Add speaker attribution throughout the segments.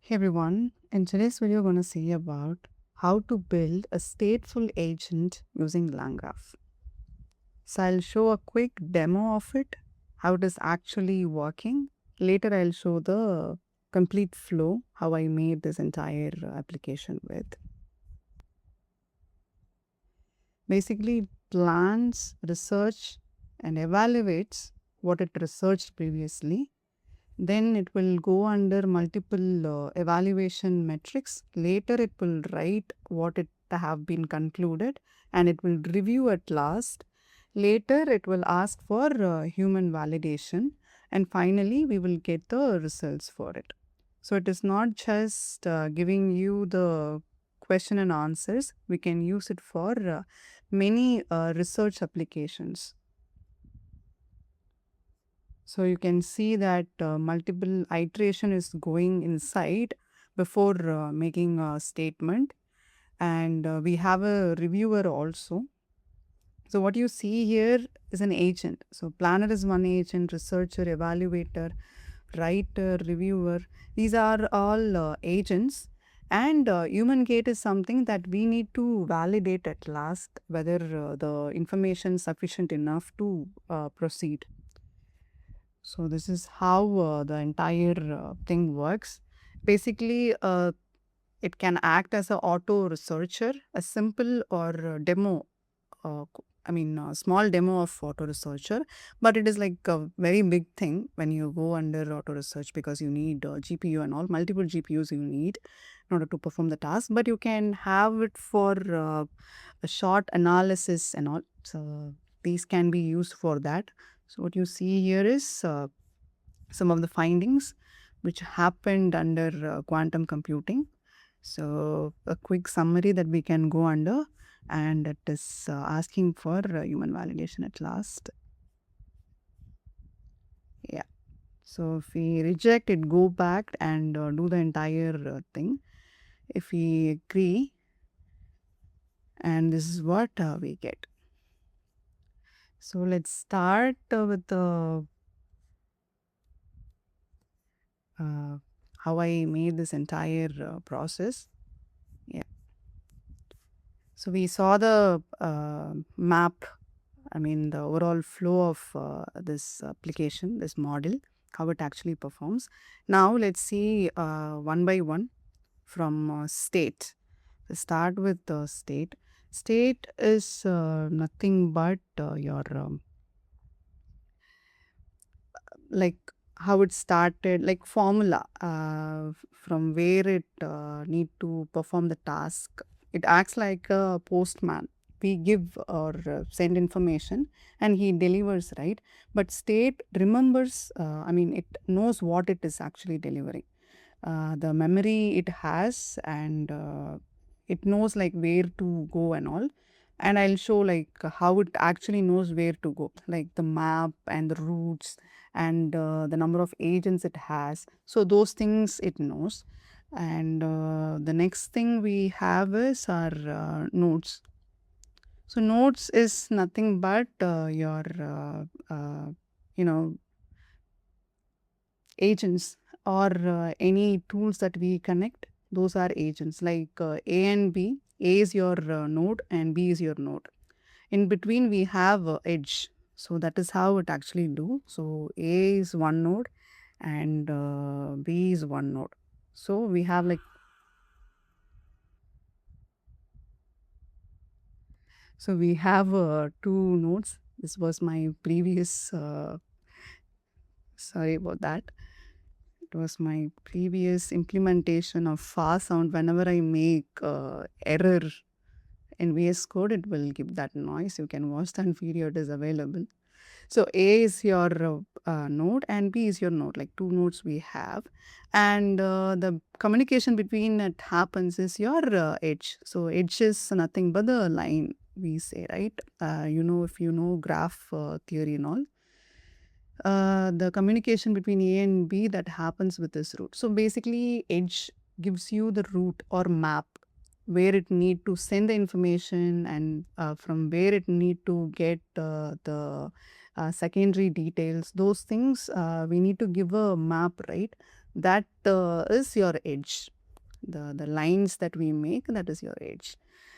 Speaker 1: Hey everyone, in today's video, we're going to see about how to build a stateful agent using LangGraph. So I'll show a quick demo of it, how it is actually working. Later, I'll show the complete flow, how I made this entire application with. Basically, it plans, research, and evaluates what it researched previously. Then it will go under multiple evaluation metrics. Later, it will write what it have been concluded and it will review at last. Later, it will ask for human validation, and finally, we will get the results for it. So, it is not just giving you the question and answers, we can use it for many research applications. So you can see that multiple iteration is going inside before making a statement, and we have a reviewer also. So what you see here is an agent. So planner is one agent, researcher, evaluator, writer, reviewer. These are all agents. And human gate is something that we need to validate at last whether the information is sufficient enough to proceed. So this is how the entire thing works. Basically, it can act as an auto researcher, a simple or demo. Small demo of auto researcher, but it is like a very big thing when you go under auto research because you need GPU and all multiple GPUs you need in order to perform the task. But you can have it for a short analysis and all. So these can be used for that. So what you see here is some of the findings which happened under quantum computing. So a quick summary that we can go under, and it is asking for human validation at last. Yeah. So if we reject it, go back and do the entire thing. If we agree, and this is what we get. So let's start with the how I made this entire process. Yeah. So we saw the map, the overall flow of this application, this model, how it actually performs. Now let's see one by one from state. Let's start with the state. State is nothing but your like how it started, like formula from where it need to perform the task. It acts like a postman. We give or send information and he delivers, right? But state remembers, it knows what it is actually delivering. The memory it has, and it knows like where to go and all. And I'll show like how it actually knows where to go, like the map and the routes and the number of agents it has. So those things it knows. And the next thing we have is our nodes. So nodes is nothing but your you know agents or any tools that we connect. Those are agents like A and B. A is your node and B is your node. In between we have edge. So that is how it actually do. So A is one node and B is one node. So we have like, so we have two nodes. This was my previous, sorry about that. It was my previous implementation of fast sound. Whenever I make error in VS Code, it will give that noise. You can watch that video, it is available. So A is your node and B is your node, like two nodes we have. And the communication between it happens is your edge. So edge is nothing but the line we say, right? If you know graph theory and all, the communication between A and B that happens with this route. So basically edge gives you the route or map where it need to send the information and from where it need to get the secondary details. Those things we need to give a map, right? that is your edge. The lines that we make, that is your edge.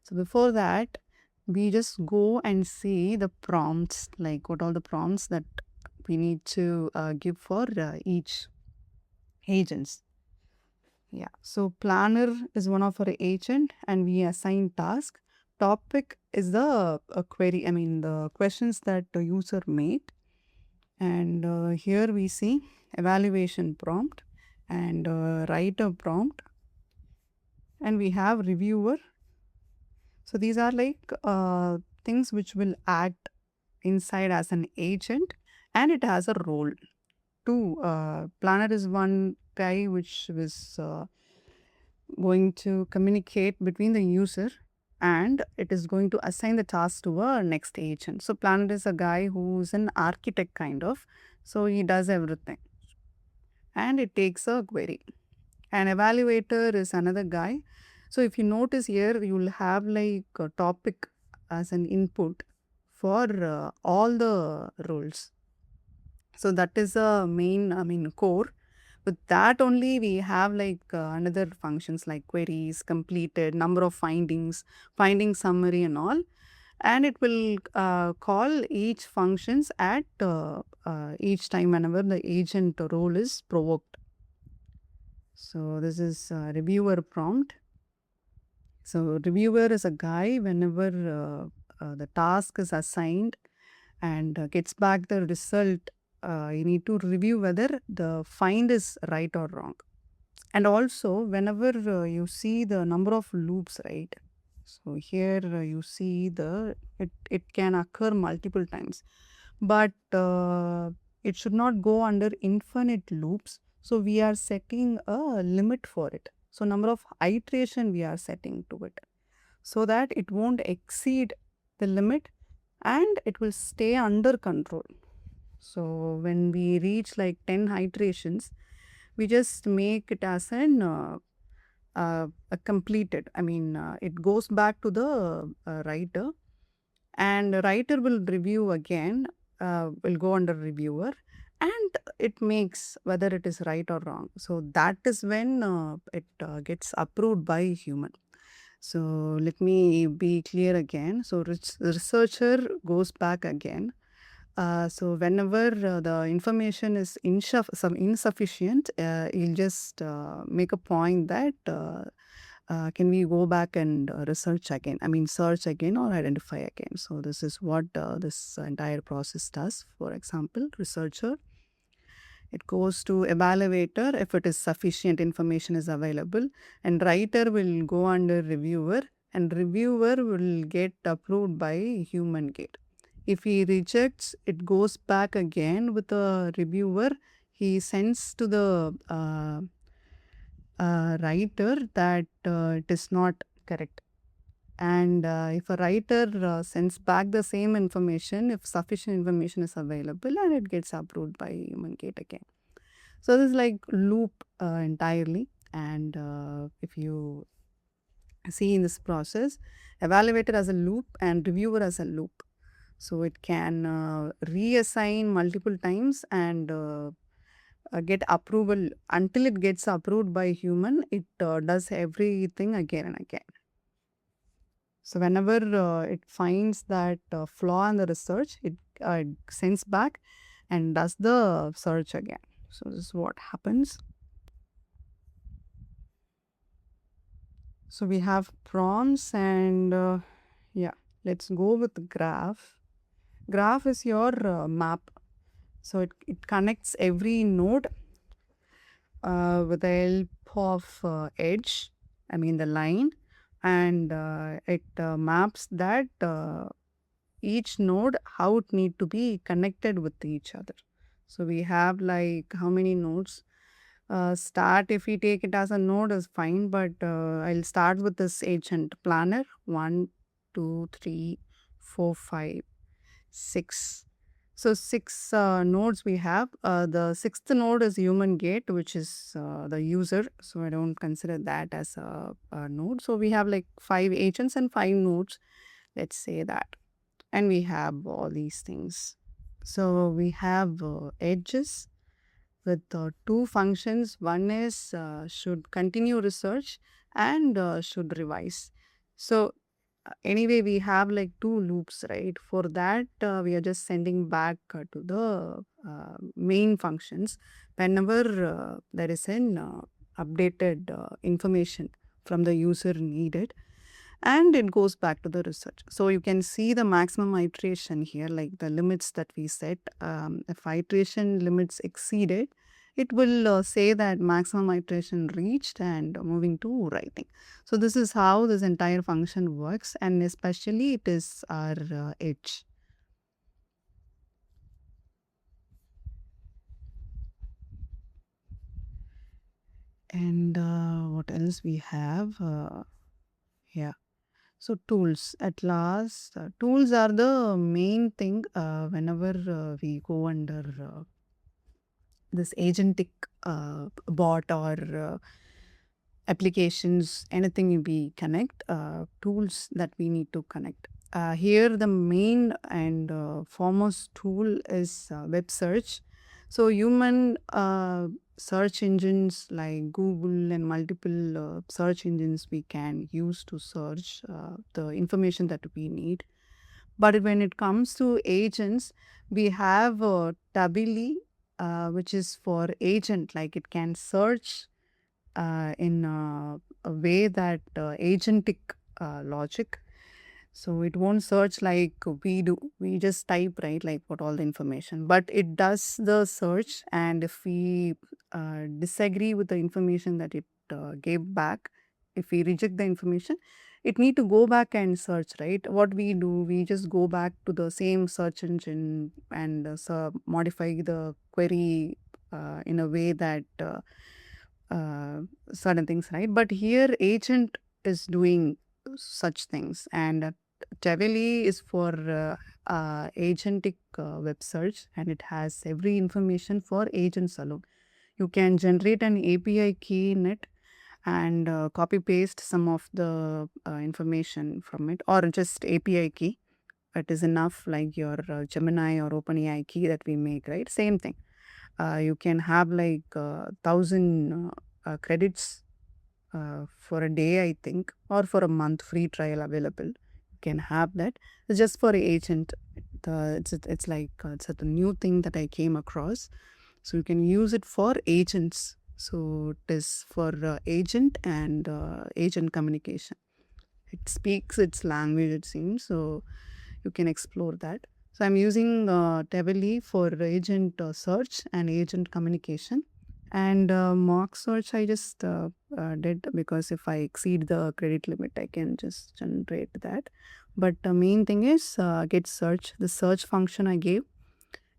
Speaker 1: So before that, we just go and see the prompts, like what are the prompts that we need to give for each agents. Yeah. So planner is one of our agent, and we assign task. Topic is the query. I mean the questions that the user made, and here we see evaluation prompt and writer prompt, and we have reviewer. So these are like things which will act inside as an agent, and it has a role. Two planner is one guy which was going to communicate between the user, and it is going to assign the task to a next agent. So planner is a guy who's an architect kind of, so he does everything and it takes a query. An evaluator is another guy. So if you notice here, you will have like a topic as an input for all the roles. So that is a main, I mean, core. With that only, we have like another functions like queries, completed, number of findings, finding summary, and all. And it will call each functions at each time whenever the agent role is provoked. So this is reviewer prompt. So reviewer is a guy whenever the task is assigned and gets back the result. You need to review whether the find is right or wrong. And also whenever you see the number of loops, right? So here you see it can occur multiple times, but it should not go under infinite loops. So we are setting a limit for it. So number of iteration we are setting to it so that it won't exceed the limit and it will stay under control. So when we reach like 10 iterations, we just make it as an a completed. I mean, it goes back to the writer, and the writer will review again, will go under reviewer, and it makes whether it is right or wrong. So that is when it gets approved by human. So let me be clear again. So researcher goes back again. So whenever the information is some insufficient, you'll just make a point that can we go back and research again? I mean, search again or identify again. So this is what this entire process does. For example, researcher, it goes to evaluator if it is sufficient information is available, and writer will go under reviewer, and reviewer will get approved by human gate. If he rejects, it goes back again with the reviewer. He sends to the writer that it is not correct. And if a writer sends back the same information, if sufficient information is available, and it gets approved by human gate again. So this is like loop entirely. And if you see in this process, evaluator as a loop and reviewer as a loop. So it can reassign multiple times and get approval until it gets approved by human. It does everything again and again. So whenever it finds that flaw in the research, it sends back and does the search again. So this is what happens. So we have prompts and yeah, let's go with graph. Graph is your map. So it connects every node with the help of edge, I mean the line, and it maps that each node how it need to be connected with each other. So we have like how many nodes? Start, if we take it as a node is fine, but I'll start with this agent planner. 1, 2, 3, 4, 5, 6. So 6 nodes we have. The sixth node is human gate, which is the user. So I don't consider that as a node. So we have like 5 agents and 5 nodes. Let's say that. And we have all these things. So we have edges. with two functions. One is should continue research and should revise. So anyway, we have like two loops, right? For that, we are just sending back to the main functions whenever there is an updated information from the user needed, and it goes back to the research. So you can see the maximum iteration here, like the limits that we set. If iteration limits exceeded, it will say that maximum iteration reached and moving to writing. So this is how this entire function works, and especially it is our edge. And what else we have? Yeah. So tools at last, tools are the main thing whenever we go under this agentic bot or applications, anything we connect, tools that we need to connect. Here, the main and foremost tool is web search. So, human search engines like Google and multiple search engines we can use to search the information that we need. But when it comes to agents, we have Tabili, which is for agent, like it can search in a way that agentic logic. So it won't search like we do. We just type, right, like what all the information. But it does the search, and if we disagree with the information that it gave back, if we reject the information, it need to go back and search, right? What we do, we just go back to the same search engine and modify the query in a way that certain things, right? But here, agent is doing such things, and Taveli is for agentic web search, and it has every information for agents alone. You can generate an API key in it and copy paste some of the information from it, or just API key. It is enough, like your Gemini or OpenAI key that we make, right? Same thing. You can have like 1,000 credits for a day, I think, or for a month free trial available. You can have that. It's just for agent. It's like it's a new thing that I came across. So you can use it for agents. So it is for agent and agent communication. It speaks its language, it seems. So you can explore that. So I'm using Teveli for agent search and agent communication. And mock search I just did because if I exceed the credit limit, I can just generate that. But the main thing is get search. The search function I gave,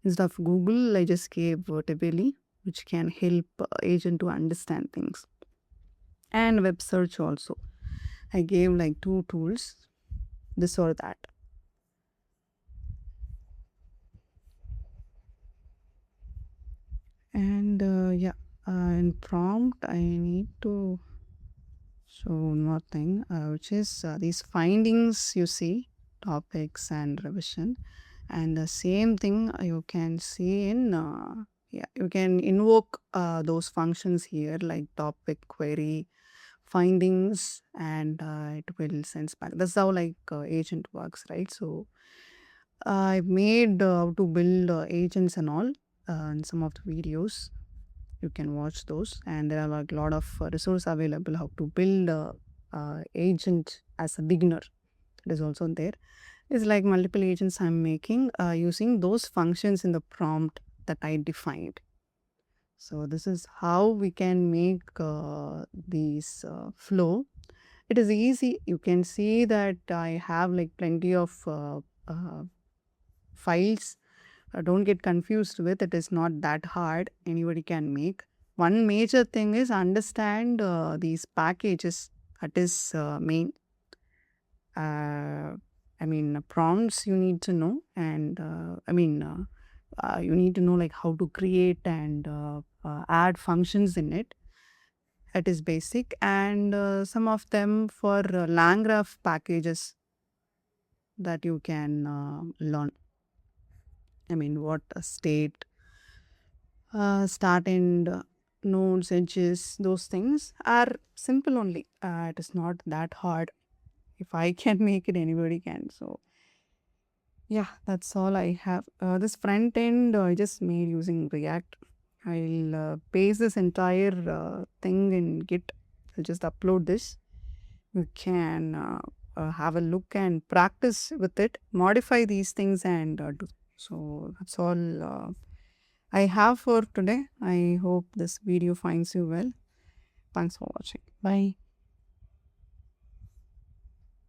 Speaker 1: instead of Google, I just gave Teveli, which can help agent to understand things. And web search also. I gave like two tools, this or that. And yeah, in prompt, I need to show one more thing, which is these findings you see, topics and revision. And the same thing you can see in, yeah, you can invoke those functions here like topic, query, findings, and it will send back. That's how like agent works, right? So I made how to build agents and all in some of the videos. You can watch those, and there are like a lot of resource available how to build a agent as a beginner. It is also there. It's like multiple agents I'm making using those functions in the prompt that I defined. So this is how we can make these flow. It is easy. You can see that I have like plenty of files. Don't get confused with it. Is not that hard. Anybody can make. One major thing is understand these packages. That is main. I mean prompts you need to know, and you need to know like how to create and add functions in it. That is basic, and some of them for LangGraph packages that you can learn. I mean, what a state Start and nodes, edges, those things are simple only. It is not that hard. If I can make it, anybody can. So yeah, that's all I have. This front end I just made using React. I'll paste this entire thing in Git. I'll just upload this. You can have a look and practice with it, modify these things, and do. So that's all I have for today. I hope this video finds you well. Thanks for watching. Bye.